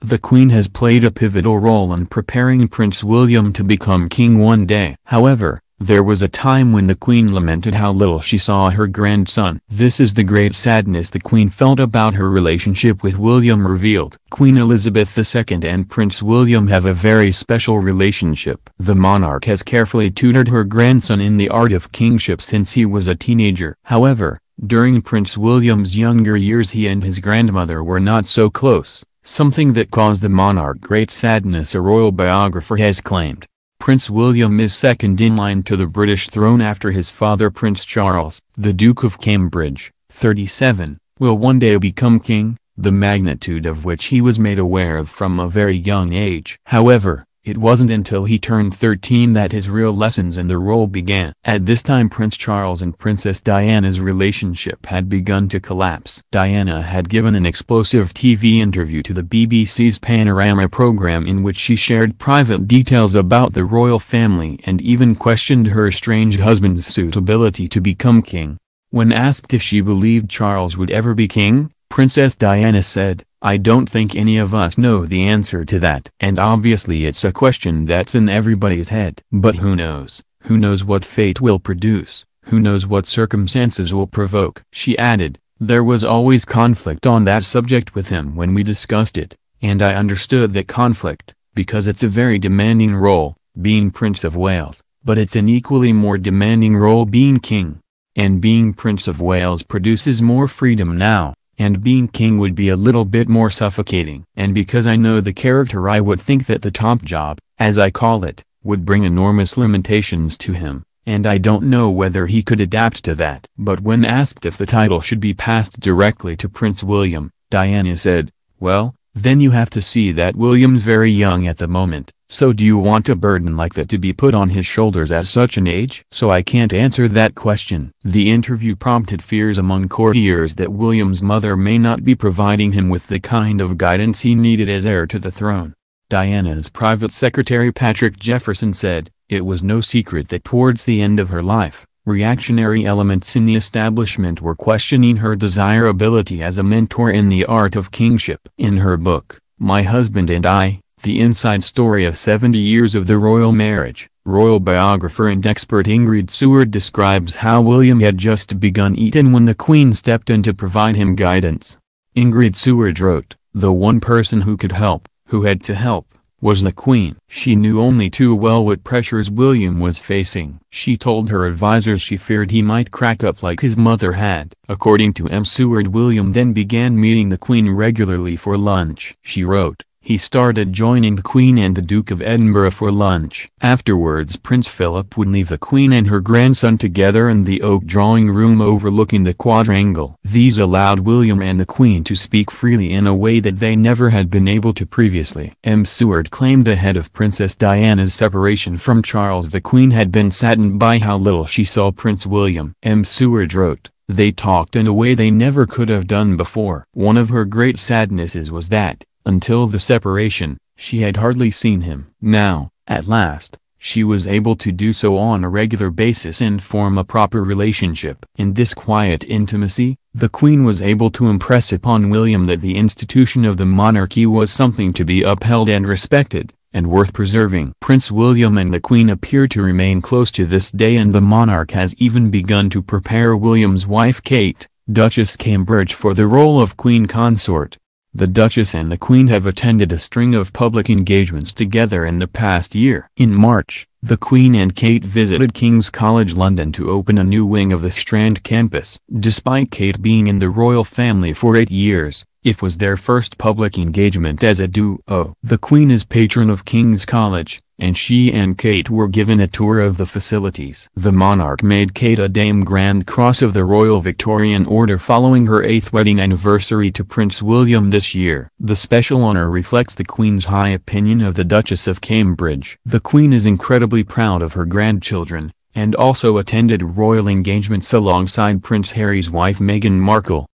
The Queen has played a pivotal role in preparing Prince William to become king one day. However, there was a time when the Queen lamented how little she saw her grandson. This is the great sadness the Queen felt about her relationship with William revealed. Queen Elizabeth II and Prince William have a very special relationship. The monarch has carefully tutored her grandson in the art of kingship since he was a teenager. However, during Prince William's younger years he and his grandmother were not so close, something that caused the monarch great sadness, a royal biographer has claimed. Prince William is second in line to the British throne after his father Prince Charles, the Duke of Cambridge, 37, will one day become king, the magnitude of which he was made aware of from a very young age. However, it wasn't until he turned 13 that his real lessons in the role began. At this time Prince Charles and Princess Diana's relationship had begun to collapse. Diana had given an explosive TV interview to the BBC's Panorama program in which she shared private details about the royal family and even questioned her estranged husband's suitability to become king. When asked if she believed Charles would ever be king, Princess Diana said, "I don't think any of us know the answer to that. And obviously it's a question that's in everybody's head. But who knows? Who knows what fate will produce? Who knows what circumstances will provoke?" She added, "There was always conflict on that subject with him when we discussed it, and I understood that conflict, because it's a very demanding role, being Prince of Wales, but it's an equally more demanding role being king. And being Prince of Wales produces more freedom now. And being king would be a little bit more suffocating. And because I know the character I would think that the top job, as I call it, would bring enormous limitations to him, and I don't know whether he could adapt to that." But when asked if the title should be passed directly to Prince William, Diana said, "Well, then you have to see that William's very young at the moment, so do you want a burden like that to be put on his shoulders at such an age? So I can't answer that question." The interview prompted fears among courtiers that William's mother may not be providing him with the kind of guidance he needed as heir to the throne. Diana's private secretary Patrick Jefferson said, "It was no secret that towards the end of her life, reactionary elements in the establishment were questioning her desirability as a mentor in the art of kingship." In her book, My Husband and I, The Inside Story of 70 Years of the Royal Marriage, royal biographer and expert Ingrid Seward describes how William had just begun Eton when the Queen stepped in to provide him guidance. Ingrid Seward wrote, "The one person who could help, who had to help, was the Queen. She knew only too well what pressures William was facing. She told her advisers she feared he might crack up like his mother had." According to M. Seward, William then began meeting the Queen regularly for lunch. She wrote, "He started joining the Queen and the Duke of Edinburgh for lunch. Afterwards Prince Philip would leave the Queen and her grandson together in the oak drawing room overlooking the quadrangle. These allowed William and the Queen to speak freely in a way that they never had been able to previously." M. Seward claimed ahead of Princess Diana's separation from Charles the Queen had been saddened by how little she saw Prince William. M. Seward wrote, "They talked in a way they never could have done before. One of her great sadnesses was that, until the separation, she had hardly seen him. Now, at last, she was able to do so on a regular basis and form a proper relationship." In this quiet intimacy, the Queen was able to impress upon William that the institution of the monarchy was something to be upheld and respected, and worth preserving. Prince William and the Queen appear to remain close to this day, and the monarch has even begun to prepare William's wife Kate, Duchess Cambridge, for the role of Queen Consort. The Duchess and the Queen have attended a string of public engagements together in the past year. In March, the Queen and Kate visited King's College London to open a new wing of the Strand campus. Despite Kate being in the royal family for 8 years, it was their first public engagement as a duo. The Queen is patron of King's College, and she and Kate were given a tour of the facilities. The monarch made Kate a Dame Grand Cross of the Royal Victorian Order following her 8th wedding anniversary to Prince William this year. The special honor reflects the Queen's high opinion of the Duchess of Cambridge. The Queen is incredibly proud of her grandchildren, and also attended royal engagements alongside Prince Harry's wife Meghan Markle.